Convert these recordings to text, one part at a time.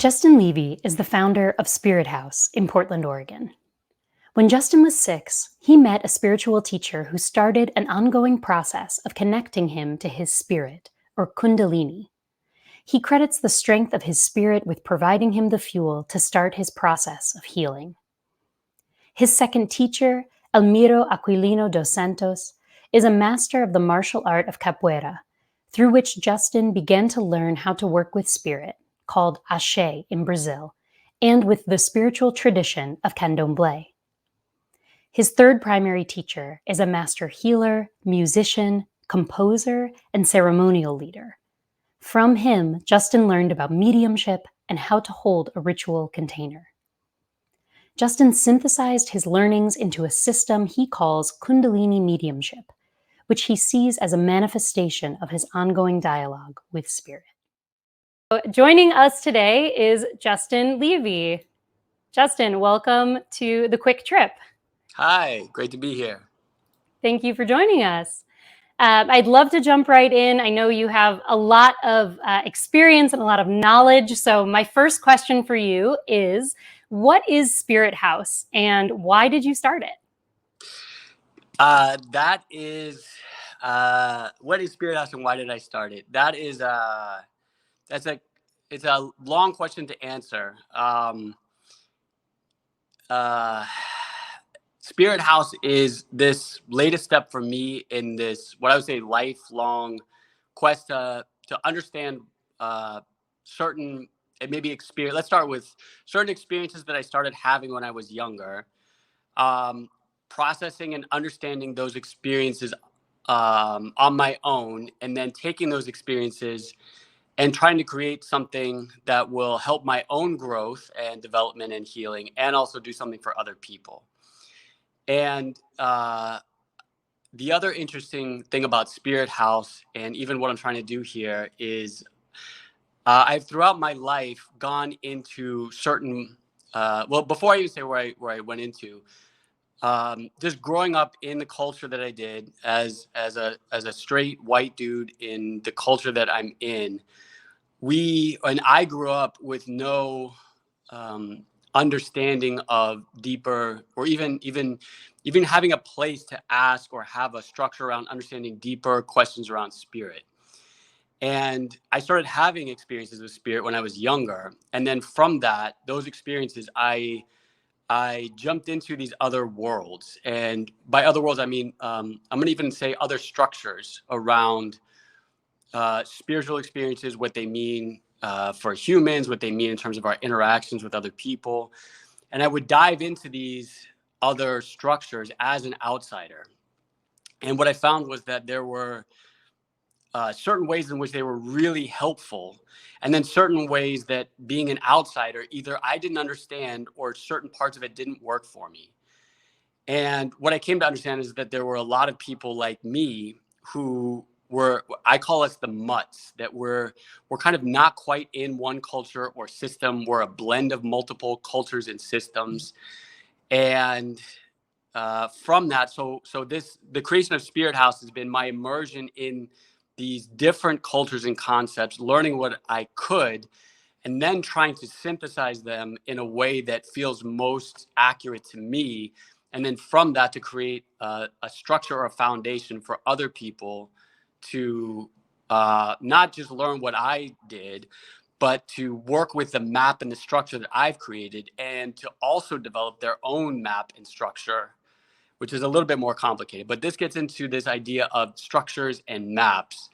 Justin Levy is the founder of Spirit House in Portland, Oregon. When Justin was 6, he met a spiritual teacher who started an ongoing process of connecting him to his spirit, or Kundalini. He credits the strength of his spirit with providing him the fuel to start his process of healing. His second teacher, Elmiro Aquilino dos Santos, is a master of the martial art of capoeira, through which Justin began to learn how to work with spirit, called axé in Brazil, and with the spiritual tradition of candomblé. His third primary teacher is a master healer, musician, composer, and ceremonial leader. From him, Justin learned about mediumship and how to hold a ritual container. Justin synthesized his learnings into a system he calls Kundalini Mediumship, which he sees as a manifestation of his ongoing dialogue with spirit. Joining us today is Justin Levy. Justin, welcome to The Quick Trip. Hi, great to be here. Thank you for joining us. I'd love to jump right in. I know you have a lot of experience and a lot of knowledge. So my first question for you is, what is Spirit House and why did you start it? What is Spirit House and why did I start it? It's a long question to answer. Spirit House is this latest step for me in this, what I would say, lifelong quest to understand certain, and maybe experience. Let's start with certain experiences that I started having when I was younger, processing and understanding those experiences on my own, and then taking those experiences and trying to create something that will help my own growth and development and healing, and also do something for other people. And the other interesting thing about Spirit House, and even what I'm trying to do here, is I've throughout my life gone into certain, before I even say where I went into, just growing up in the culture that I did as a straight white dude in the culture that I'm in, I grew up with no understanding of deeper, or even having a place to ask or have a structure around understanding deeper questions around spirit. And I started having experiences with spirit when I was younger, and then from those experiences, I jumped into these other worlds. And by other worlds, I mean, I'm going to even say other structures around spiritual experiences, what they mean for humans, what they mean in terms of our interactions with other people. And I would dive into these other structures as an outsider. And what I found was that there were certain ways in which they were really helpful, and then certain ways that, being an outsider, either I didn't understand or certain parts of it didn't work for me. And what I came to understand is that there were a lot of people like me who I call us the mutts, that we're kind of not quite in one culture or system. We're a blend of multiple cultures and systems. And from that, the creation of Spirit House has been my immersion in these different cultures and concepts, learning what I could, and then trying to synthesize them in a way that feels most accurate to me. And then from that, to create a structure or a foundation for other people to not just learn what I did, but to work with the map and the structure that I've created, and to also develop their own map and structure, which is a little bit more complicated. But this gets into this idea of structures and maps.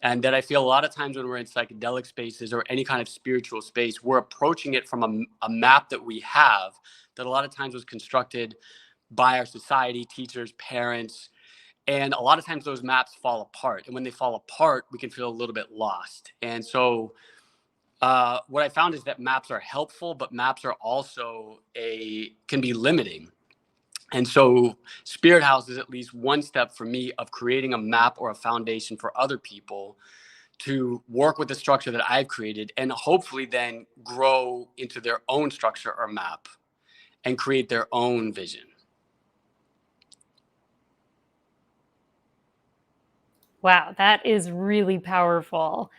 And that I feel a lot of times when we're in psychedelic spaces or any kind of spiritual space, we're approaching it from a map that we have, that a lot of times was constructed by our society, teachers, parents. And a lot of times those maps fall apart. And when they fall apart, we can feel a little bit lost. And so what I found is that maps are helpful, but maps are also can be limiting. And so Spirit House is at least one step for me of creating a map or a foundation for other people to work with the structure that I've created, and hopefully then grow into their own structure or map and create their own vision. Wow, that is really powerful.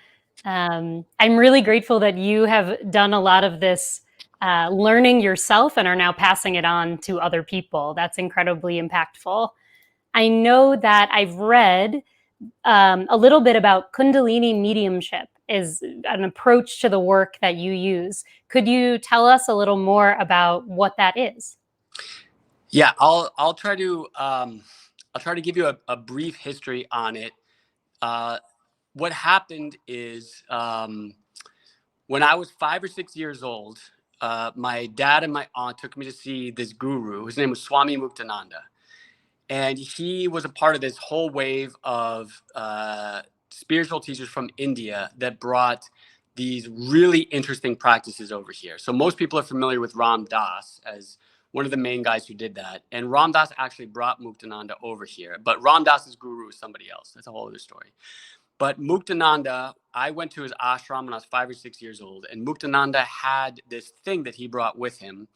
I'm really grateful that you have done a lot of this learning yourself and are now passing it on to other people. That's incredibly impactful. I know that I've read a little bit about Kundalini Mediumship is an approach to the work that you use. Could you tell us a little more about what that is? Yeah, I'll try to give you a brief history on it. What happened is, when I was 5 or 6 years old, my dad and my aunt took me to see this guru. His name was Swami Muktananda. And he was a part of this whole wave of spiritual teachers from India that brought these really interesting practices over here. So most people are familiar with Ram Dass as one of the main guys who did that. And Ram Dass actually brought Muktananda over here. But Ram Dass's guru is somebody else. That's a whole other story. But Muktananda, I went to his ashram when I was 5 or 6 years old. And Muktananda had this thing that he brought with him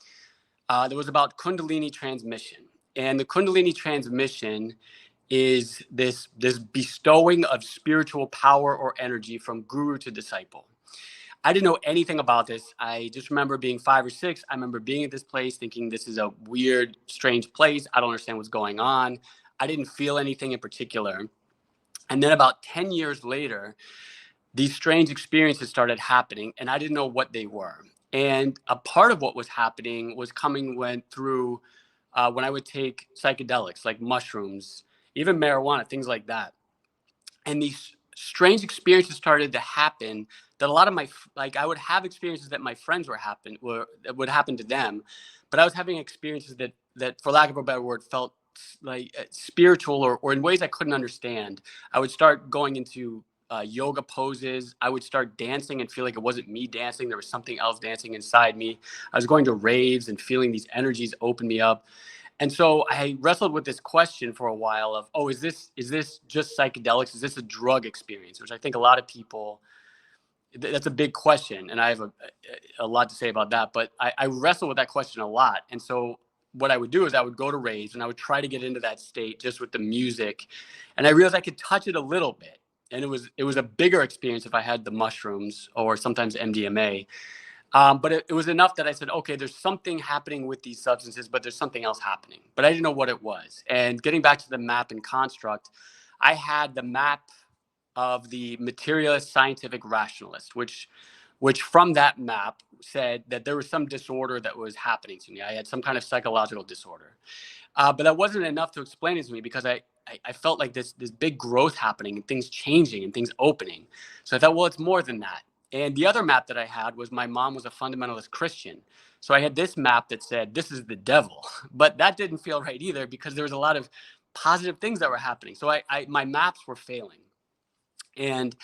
that was about Kundalini transmission. And the Kundalini transmission is this bestowing of spiritual power or energy from guru to disciple. I didn't know anything about this. I just remember being 5 or 6. I remember being at this place thinking this is a weird, strange place. I don't understand what's going on. I didn't feel anything in particular. And then about 10 years later, these strange experiences started happening and I didn't know what they were. And a part of what was happening was went through when I would take psychedelics like mushrooms, even marijuana, things like that. And these strange experiences started to happen that a lot of I would have experiences that my friends that would happen to them, but I was having experiences that for lack of a better word felt like spiritual or in ways I couldn't understand. I would start going into yoga poses. I would start dancing and feel like it wasn't me dancing. There was something else dancing inside me. I was going to raves and feeling these energies open me up. And so I wrestled with this question for a while of, oh, is this just psychedelics? Is this a drug experience? Which I think a lot of people, that's a big question. And I have a lot to say about that. But I wrestle with that question a lot. And so what I would do is I would go to raves and I would try to get into that state just with the music. And I realized I could touch it a little bit. And it was a bigger experience if I had the mushrooms or sometimes MDMA. But it was enough that I said, okay, there's something happening with these substances, but there's something else happening. But I didn't know what it was. And getting back to the map and construct, I had the map of the materialist scientific rationalist, which from that map said that there was some disorder that was happening to me. I had some kind of psychological disorder. But that wasn't enough to explain it to me because I felt like this big growth happening and things changing and things opening. So I thought, well, it's more than that. And the other map that I had was my mom was a fundamentalist Christian. So I had this map that said, this is the devil. But that didn't feel right either because there was a lot of positive things that were happening. So my maps were failing. And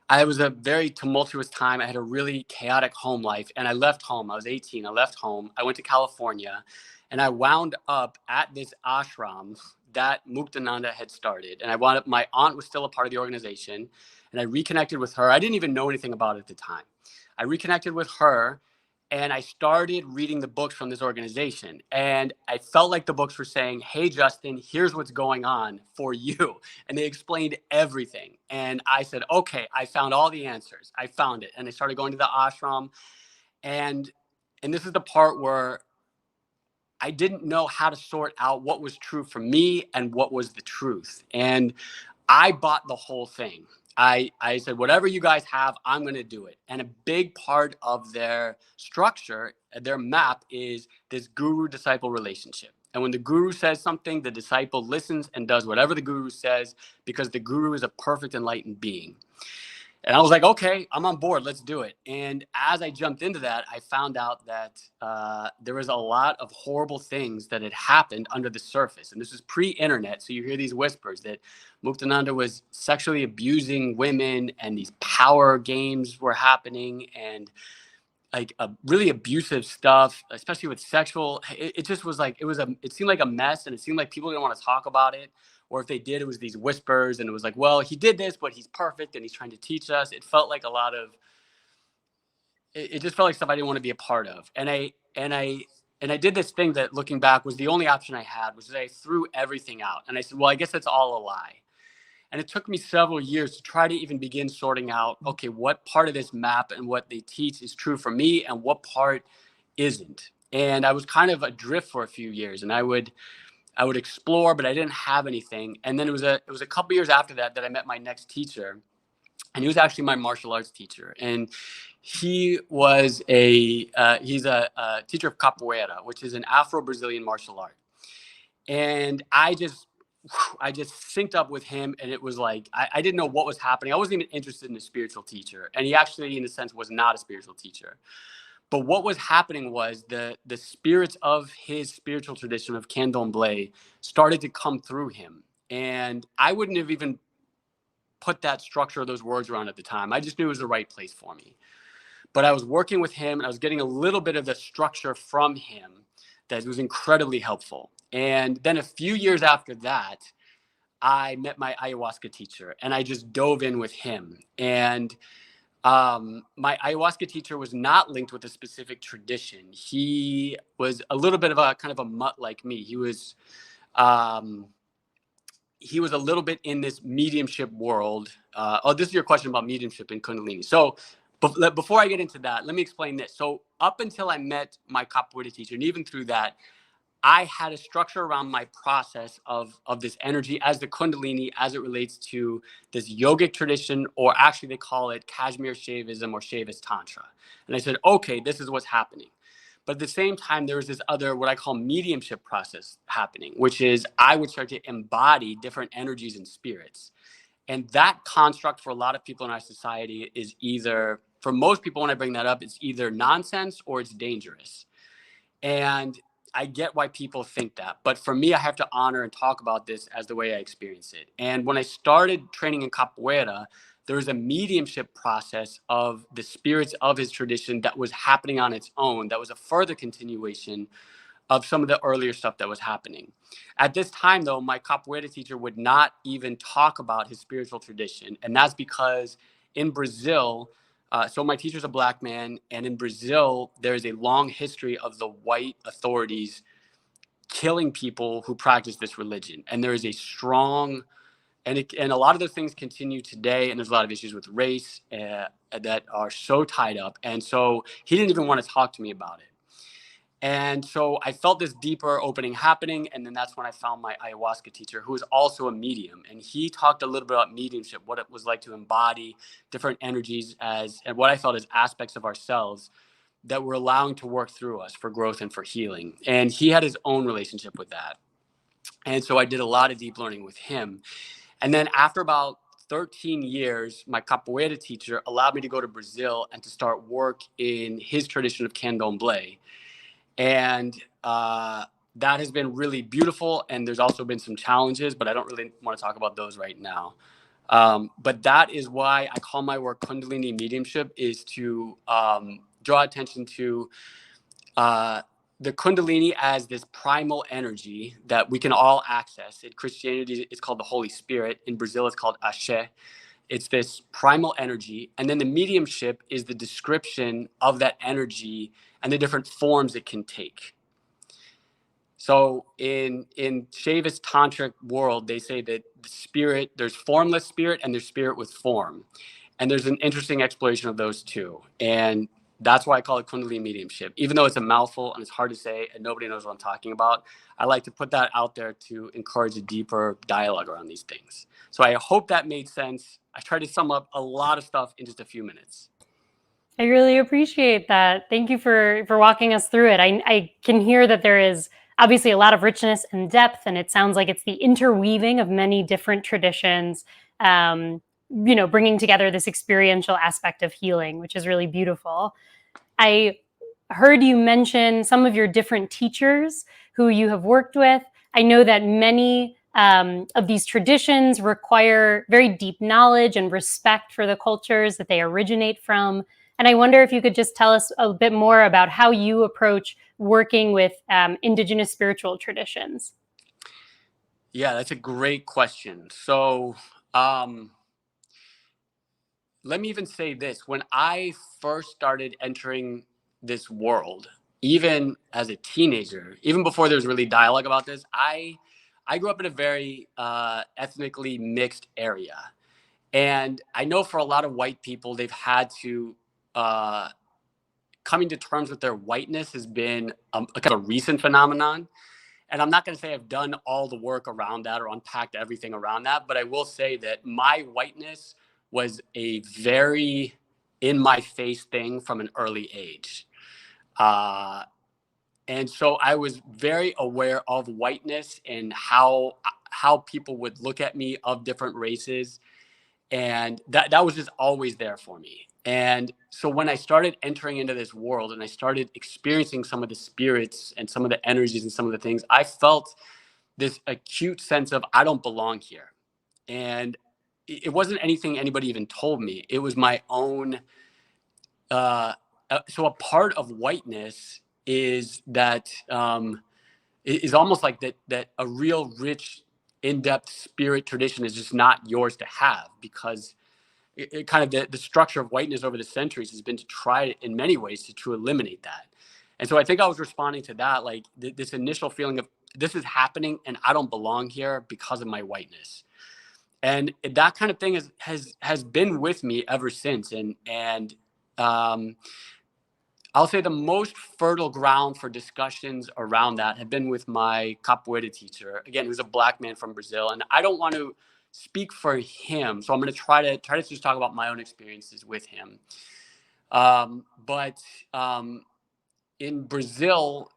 I was a very tumultuous time. I had a really chaotic home life and I left home. I was 18. I left home. I went to California and I wound up at this ashram that Muktananda had started. And I wound up, my aunt was still a part of the organization and I reconnected with her. I didn't even know anything about it at the time. I reconnected with her and I started reading the books from this organization. And I felt like the books were saying, hey, Justin, here's what's going on for you. And they explained everything. And I said, okay, I found all the answers. I found it. And I started going to the ashram. And this is the part where I didn't know how to sort out what was true for me and what was the truth. And I bought the whole thing. I said, whatever you guys have, I'm going to do it. And a big part of their structure, their map, is this guru-disciple relationship. And when the guru says something, the disciple listens and does whatever the guru says because the guru is a perfect enlightened being. And I was like, okay, I'm on board. Let's do it. And as I jumped into that, I found out that there was a lot of horrible things that had happened under the surface. And this was pre-internet. So you hear these whispers that Muktananda was sexually abusing women and these power games were happening and like really abusive stuff, especially with sexual. It just was like, it seemed like a mess and it seemed like people didn't want to talk about it. Or if they did, it was these whispers and it was like, well, he did this, but he's perfect and he's trying to teach us. It felt like it just felt like stuff I didn't want to be a part of. And I did this thing that looking back was the only option I had, which is I threw everything out. And I said, well, I guess it's all a lie. And it took me several years to try to even begin sorting out, okay, what part of this map and what they teach is true for me and what part isn't. And I was kind of adrift for a few years, and I would explore, but I didn't have anything. And then it was a couple years after that that I met my next teacher, and he was actually my martial arts teacher. And he was he's a teacher of capoeira, which is an Afro-Brazilian martial art. And I just synced up with him, and it was like I didn't know what was happening. I wasn't even interested in a spiritual teacher, and he actually, in a sense, was not a spiritual teacher. But what was happening was the spirits of his spiritual tradition of Candomblé started to come through him, and I wouldn't have even put that structure or those words around at the time. I just knew it was the right place for me. But I was working with him, and I was getting a little bit of the structure from him that was incredibly helpful. And then a few years after that, I met my ayahuasca teacher, and I just dove in with him. And my ayahuasca teacher was not linked with a specific tradition. He was a little bit of a kind of a mutt like me. He was a little bit in this mediumship world. This is your question about mediumship and Kundalini. So before I get into that, let me explain this. So up until I met my capoeira teacher, and even through that, I had a structure around my process of this energy as the Kundalini, as it relates to this yogic tradition, or actually they call it Kashmir Shaivism or Shaivist Tantra. And I said, okay, this is what's happening. But at the same time, there was this other, what I call mediumship process happening, which is I would start to embody different energies and spirits. And that construct for a lot of people in our society is either, for most people, when I bring that up, it's either nonsense or it's dangerous. And I get why people think that. But for me, I have to honor and talk about this as the way I experience it. And when I started training in capoeira, there was a mediumship process of the spirits of his tradition that was happening on its own. That was a further continuation of some of the earlier stuff that was happening. At this time, though, my capoeira teacher would not even talk about his spiritual tradition. And that's because in Brazil, so my teacher's a Black man, and in Brazil, there's a long history of the white authorities killing people who practice this religion. And there is a strong, and a lot of those things continue today, and there's a lot of issues with race that are so tied up. And so he didn't even want to talk to me about it. And so I felt this deeper opening happening. And then that's when I found my ayahuasca teacher, who was also a medium. And he talked a little bit about mediumship, what it was like to embody different energies and what I felt as aspects of ourselves that were allowing to work through us for growth and for healing. And he had his own relationship with that. And so I did a lot of deep learning with him. And then after about 13 years, my capoeira teacher allowed me to go to Brazil and to start work in his tradition of candomblé. And that has been really beautiful. And there's also been some challenges, but I don't really want to talk about those right now. But that is why I call my work Kundalini Mediumship, is to draw attention to the Kundalini as this primal energy that we can all access. In Christianity, it's called the Holy Spirit. In Brazil, it's called Axé. It's this primal energy. And then the mediumship is the description of that energy and the different forms it can take. So in Shaivist Tantric world, they say that the spirit, there's formless spirit and there's spirit with form. And there's an interesting exploration of those two. And that's why I call it Kundalini Mediumship. Even though it's a mouthful and it's hard to say and nobody knows what I'm talking about, I like to put that out there to encourage a deeper dialogue around these things. So I hope that made sense. I tried to sum up a lot of stuff in just a few minutes. I really appreciate that. Thank you for walking us through it. I can hear that there is obviously a lot of richness and depth, and it sounds like it's the interweaving of many different traditions, bringing together this experiential aspect of healing, which is really beautiful. I heard you mention some of your different teachers who you have worked with. I know that many of these traditions require very deep knowledge and respect for the cultures that they originate from. And I wonder if you could just tell us a bit more about how you approach working with indigenous spiritual traditions. Yeah, that's a great question. So let me even say this. When I first started entering this world, even as a teenager, even before there was really dialogue about this, I I grew up in a very ethnically mixed area. And I know for a lot of white people, they've had to, coming to terms with their whiteness has been a kind of a recent phenomenon. And I'm not going to say I've done all the work around that or unpacked everything around that, but I will say that my whiteness was a very in my face thing from an early age. And so I was very aware of whiteness and how people would look at me of different races. And that was just always there for me. And so when I started entering into this world and I started experiencing some of the spirits and some of the energies and some of the things, I felt this acute sense of I don't belong here. And it wasn't anything anybody even told me. It was my own. So a part of whiteness is that is almost like that a real rich, in-depth spirit tradition is just not yours to have, because it kind of the structure of whiteness over the centuries has been to try in many ways to eliminate that. And so I think I was responding to that, like this initial feeling of this is happening and I don't belong here because of my whiteness. And that kind of thing has been with me ever since. And I'll say the most fertile ground for discussions around that have been with my capoeira teacher, again, who's a Black man from Brazil. And I don't want to speak for him, so I'm going to try to just talk about my own experiences with him. But in Brazil,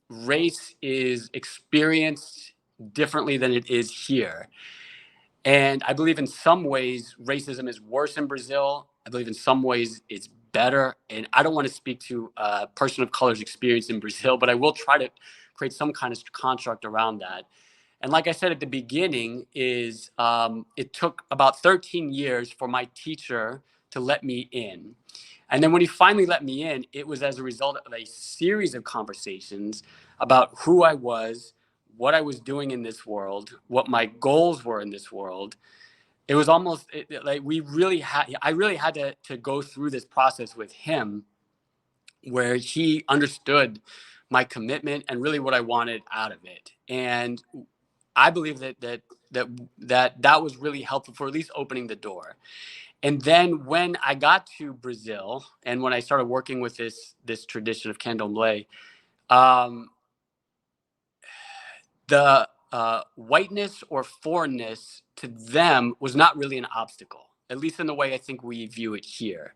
race is experienced differently than it is here. And I believe in some ways racism is worse in Brazil. I believe in some ways it's better. And I don't want to speak to a person of color's experience in Brazil, but I will try to create some kind of construct around that. And like I said at the beginning, is it took about 13 years for my teacher to let me in. And then when he finally let me in, it was as a result of a series of conversations about who I was, what I was doing in this world, what my goals were in this world. It was almost like I really had to go through this process with him where he understood my commitment and really what I wanted out of it. And I believe that was really helpful for at least opening the door. And then when I got to Brazil and when I started working with this tradition of candomblé, the whiteness or foreignness to them was not really an obstacle, at least in the way I think we view it here.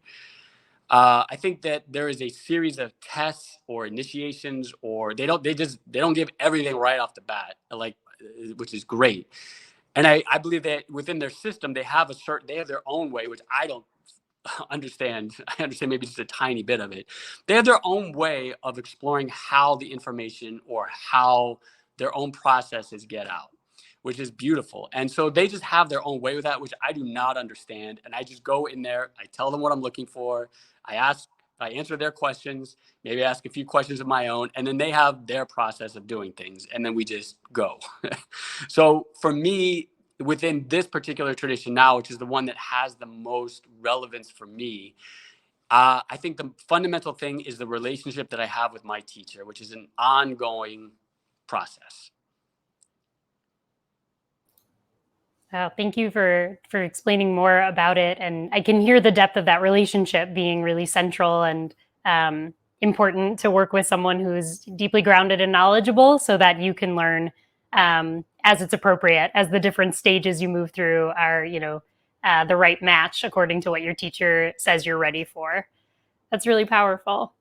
I think that there is a series of tests or initiations, or they don't give everything right off the bat, like, which is great. And I believe that within their system, they have their own way, which I don't understand. I understand maybe just a tiny bit of it. They have their own way of exploring how the information or how their own processes get out, which is beautiful. And so they just have their own way with that, which I do not understand. And I just go in there, I tell them what I'm looking for. I answer their questions, maybe ask a few questions of my own, and then they have their process of doing things. And then we just go. So for me, within this particular tradition now, which is the one that has the most relevance for me, I think the fundamental thing is the relationship that I have with my teacher, which is an ongoing process. Thank you for explaining more about it. And I can hear the depth of that relationship being really central and important to work with someone who's deeply grounded and knowledgeable so that you can learn as it's appropriate, as the different stages you move through are, the right match according to what your teacher says you're ready for. That's really powerful.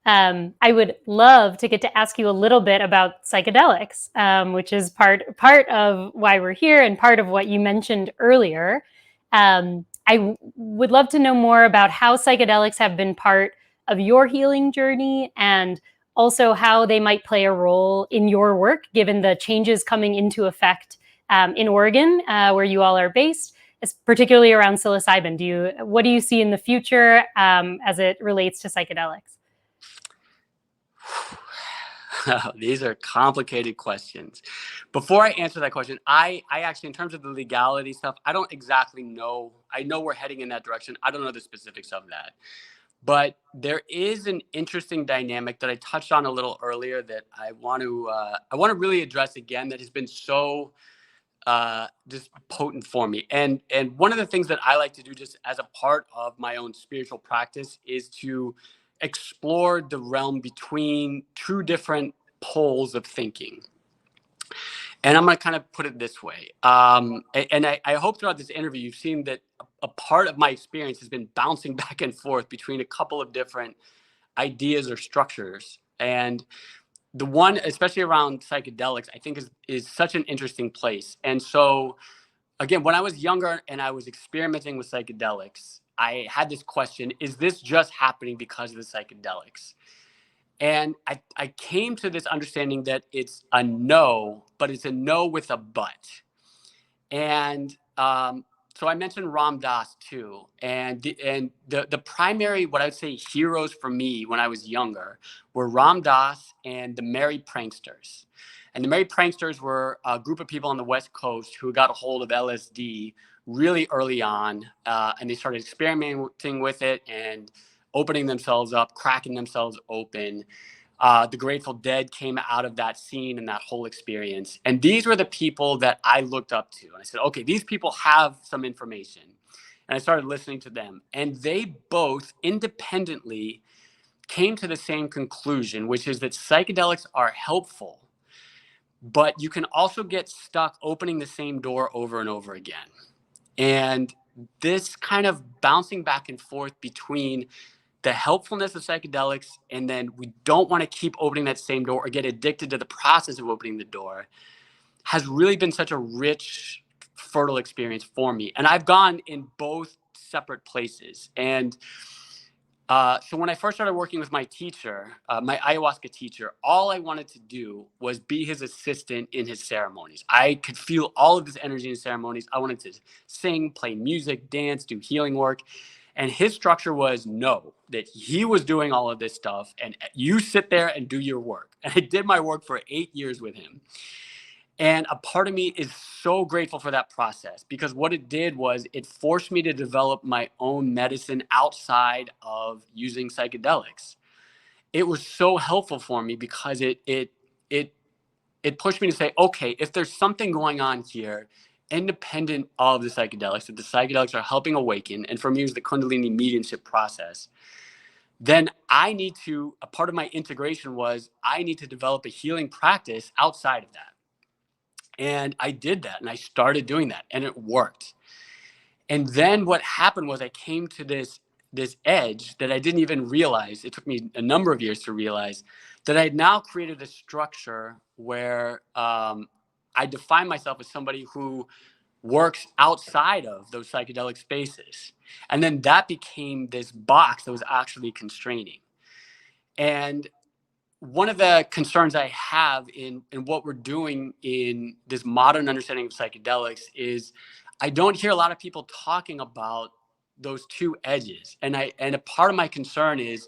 I would love to get to ask you a little bit about psychedelics, which is part of why we're here and part of what you mentioned earlier. I would love to know more about how psychedelics have been part of your healing journey and also how they might play a role in your work, given the changes coming into effect in Oregon, where you all are based, particularly around psilocybin. What do you see in the future as it relates to psychedelics? These are complicated questions. Before I answer that question, I actually, in terms of the legality stuff, I don't exactly know. I know we're heading in that direction. I don't know the specifics of that. But there is an interesting dynamic that I touched on a little earlier that I want to really address again, that has been so just potent for me. And one of the things that I like to do just as a part of my own spiritual practice is to explore the realm between two different poles of thinking. And I'm going to kind of put it this way. And I hope throughout this interview, you've seen that a part of my experience has been bouncing back and forth between a couple of different ideas or structures. And the one, especially around psychedelics, I think is such an interesting place. And so, again, when I was younger and I was experimenting with psychedelics, I had this question: is this just happening because of the psychedelics? And I came to this understanding that it's a no, but it's a no with a but. And so I mentioned Ram Dass too, and the primary, what I would say, heroes for me when I was younger were Ram Dass and the Merry Pranksters. And the Merry Pranksters were a group of people on the West Coast who got a hold of LSD really early on, and they started experimenting with it and opening themselves up, cracking themselves open. The Grateful Dead came out of that scene and that whole experience. And these were the people that I looked up to. And I said, okay, these people have some information. And I started listening to them. And they both independently came to the same conclusion, which is that psychedelics are helpful, but you can also get stuck opening the same door over and over again. And this kind of bouncing back and forth between the helpfulness of psychedelics, and then we don't want to keep opening that same door or get addicted to the process of opening the door, has really been such a rich, fertile experience for me. And I've gone in both separate places. And so when I first started working with my teacher, my ayahuasca teacher, all I wanted to do was be his assistant in his ceremonies. I could feel all of this energy in his ceremonies. I wanted to sing, play music, dance, do healing work. And his structure was no, that he was doing all of this stuff and you sit there and do your work. And I did my work for 8 years with him. And a part of me is so grateful for that process, because what it did was it forced me to develop my own medicine outside of using psychedelics. It was so helpful for me because it pushed me to say, okay, if there's something going on here independent of the psychedelics, that the psychedelics are helping awaken, and for me it was the Kundalini Mediumship process, then I need to, a part of my integration was I need to develop a healing practice outside of that. And I did that, and I started doing that, and it worked. And then what happened was I came to this edge that I didn't even realize. It took me a number of years to realize that I had now created a structure where I define myself as somebody who works outside of those psychedelic spaces. And then that became this box that was actually constraining. And one of the concerns I have in what we're doing in this modern understanding of psychedelics is I don't hear a lot of people talking about those two edges. And a part of my concern is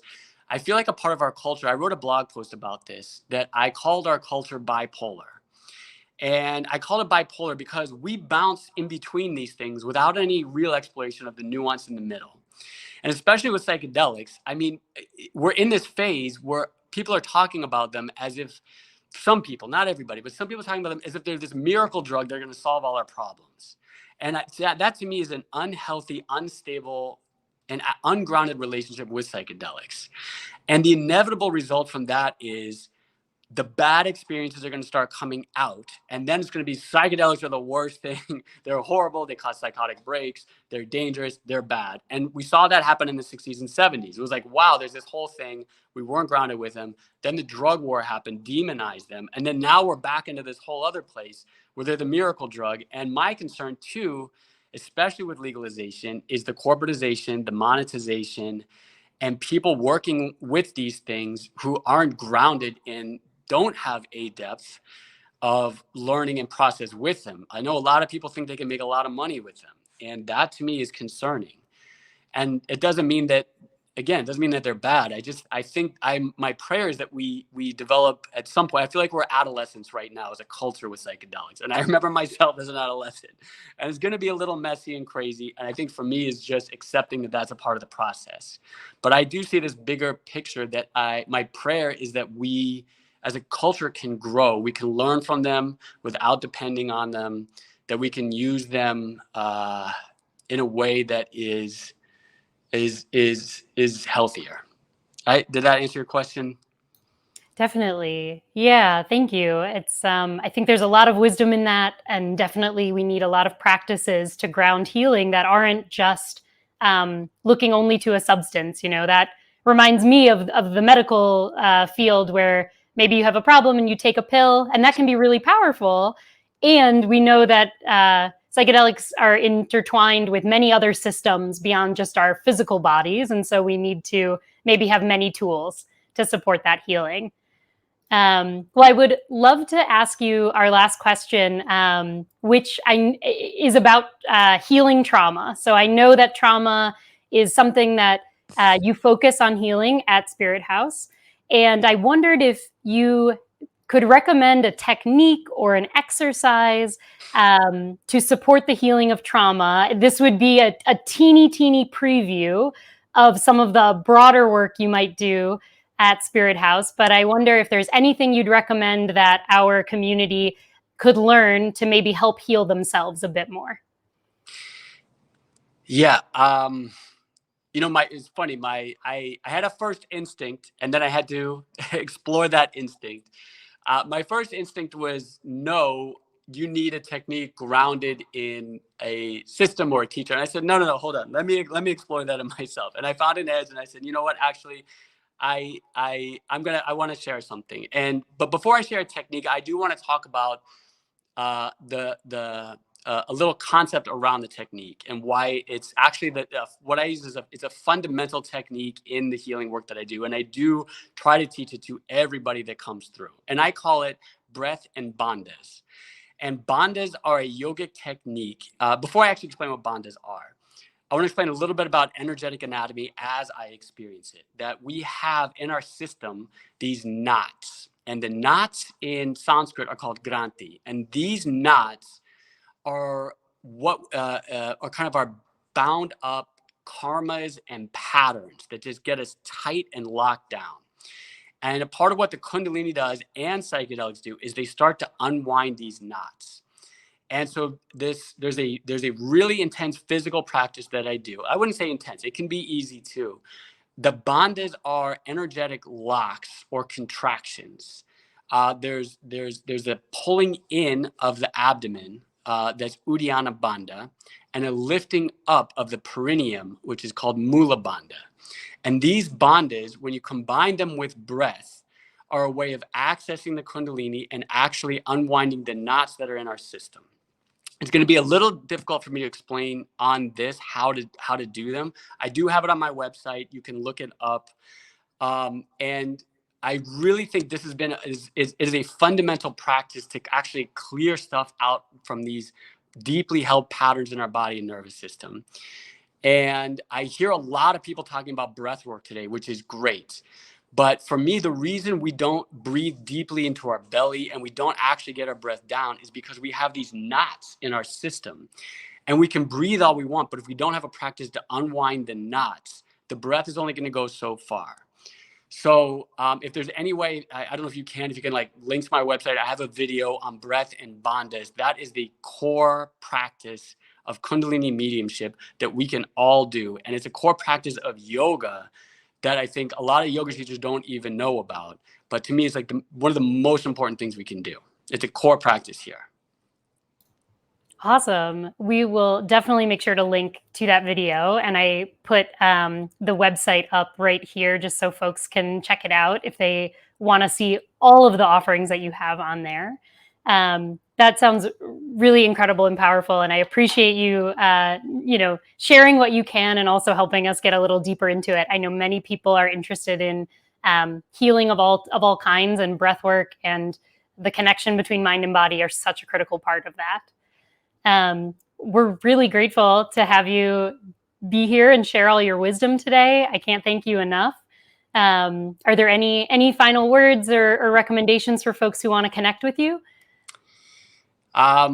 I feel like a part of our culture, I wrote a blog post about this, that I called our culture bipolar. And I call it bipolar because we bounce in between these things without any real exploration of the nuance in the middle. And especially with psychedelics, I mean, we're in this phase where people are talking about them as if, some people, not everybody, but some people are talking about them as if they're this miracle drug, they're going to solve all our problems. And that to me is an unhealthy, unstable, and ungrounded relationship with psychedelics. And the inevitable result from that is the bad experiences are going to start coming out. And then it's going to be psychedelics are the worst thing. They're horrible. They cause psychotic breaks. They're dangerous. They're bad. And we saw that happen in the 60s and 70s. It was like, wow, there's this whole thing. We weren't grounded with them. Then the drug war happened, demonized them. And then now we're back into this whole other place where they're the miracle drug. And my concern too, especially with legalization, is the corporatization, the monetization, and people working with these things who aren't grounded in, don't have a depth of learning and process with them. I know a lot of people think they can make a lot of money with them. And that to me is concerning. And it doesn't mean that, again, it doesn't mean that they're bad. I think my prayer is that we develop at some point. I feel like we're adolescents right now as a culture with psychedelics. And I remember myself as an adolescent, and it's going to be a little messy and crazy. And I think for me is just accepting that that's a part of the process. But I do see this bigger picture that my prayer is that we as a culture can grow. We can learn from them without depending on them, that we can use them in a way that is healthier. Did that answer your question? Definitely. Yeah, thank you. It's I think there's a lot of wisdom in that, and definitely we need a lot of practices to ground healing that aren't just looking only to a substance. That reminds me of the medical field, where maybe you have a problem and you take a pill, and that can be really powerful. And we know that psychedelics are intertwined with many other systems beyond just our physical bodies, and so we need to maybe have many tools to support that healing. Well, I would love to ask you our last question, which is about healing trauma. So I know that trauma is something that you focus on healing at Spirit House. And I wondered if you could recommend a technique or an exercise to support the healing of trauma. This would be a teeny preview of some of the broader work you might do at Spirit House, but I wonder if there's anything you'd recommend that our community could learn to maybe help heal themselves a bit more. Yeah. It's funny. I had a first instinct, and then I had to explore that instinct. My first instinct was, no, you need a technique grounded in a system or a teacher. And I said, no, hold on. Let me explore that in myself. And I found an edge, and I said, you know what, actually, I want to share something. But before I share a technique, I do want to talk about a little concept around the technique and why it's actually what I use is a fundamental technique in the healing work that I do. And I do try to teach it to everybody that comes through. And I call it breath and bandhas. And bandhas are a yogic technique. Before I actually explain what bandhas are, I want to explain a little bit about energetic anatomy as I experience it, that we have in our system these knots. And the knots in Sanskrit are called granthi. And these knots are what are kind of our bound up karmas and patterns that just get us tight and locked down. And a part of what the Kundalini does and psychedelics do is they start to unwind these knots. And so there's a really intense physical practice that I do. I wouldn't say intense. It can be easy too. The bandhas are energetic locks or contractions. There's a pulling in of the abdomen, that's Uddiyana Bandha, and a lifting up of the perineum, which is called Mula Bandha. And these bandhas, when you combine them with breath, are a way of accessing the Kundalini and actually unwinding the knots that are in our system. It's going to be a little difficult for me to explain on this how to do them. I do have it on my website. You can look it up. And I really think this is a fundamental practice to actually clear stuff out from these deeply held patterns in our body and nervous system. And I hear a lot of people talking about breath work today, which is great. But for me, the reason we don't breathe deeply into our belly and we don't actually get our breath down is because we have these knots in our system. And we can breathe all we want, but if we don't have a practice to unwind the knots, the breath is only going to go so far. So if there's any way, I don't know if you can like link to my website. I have a video on breath and bandhas. That is the core practice of Kundalini Mediumship that we can all do. And it's a core practice of yoga that I think a lot of yoga teachers don't even know about. But to me, it's like one of the most important things we can do. It's a core practice here. Awesome. We will definitely make sure to link to that video. And I put the website up right here just so folks can check it out if they want to see all of the offerings that you have on there. That sounds really incredible and powerful. And I appreciate you, sharing what you can and also helping us get a little deeper into it. I know many people are interested in healing of all kinds, and breath work and the connection between mind and body are such a critical part of that. We're really grateful to have you be here and share all your wisdom today. I can't thank you enough. Are there any final words or recommendations for folks who want to connect with you? I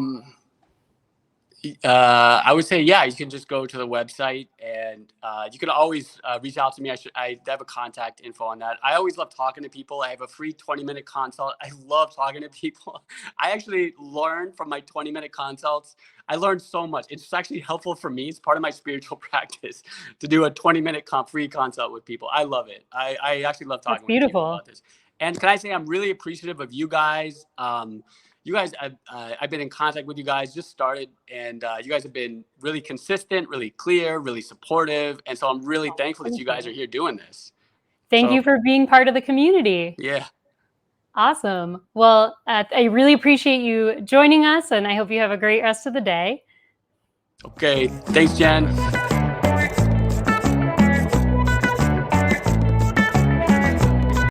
would say, yeah, you can just go to the website, and you can always reach out to me. I have a contact info on that. I always love talking to people. I have a free 20-minute consult. I love talking to people. I actually learned from my 20-minute consults. I learned so much. It's actually helpful for me. It's part of my spiritual practice to do a 20-minute free consult with people. I love it. I actually love talking with people about this. And can I say, I'm really appreciative of you guys. You guys, I've been in contact with you guys, just started, and you guys have been really consistent, really clear, really supportive. And so I'm really thankful that you guys are here doing this. Thank you for being part of the community. Yeah. Awesome. Well, I really appreciate you joining us, and I hope you have a great rest of the day. Okay. Thanks, Jen.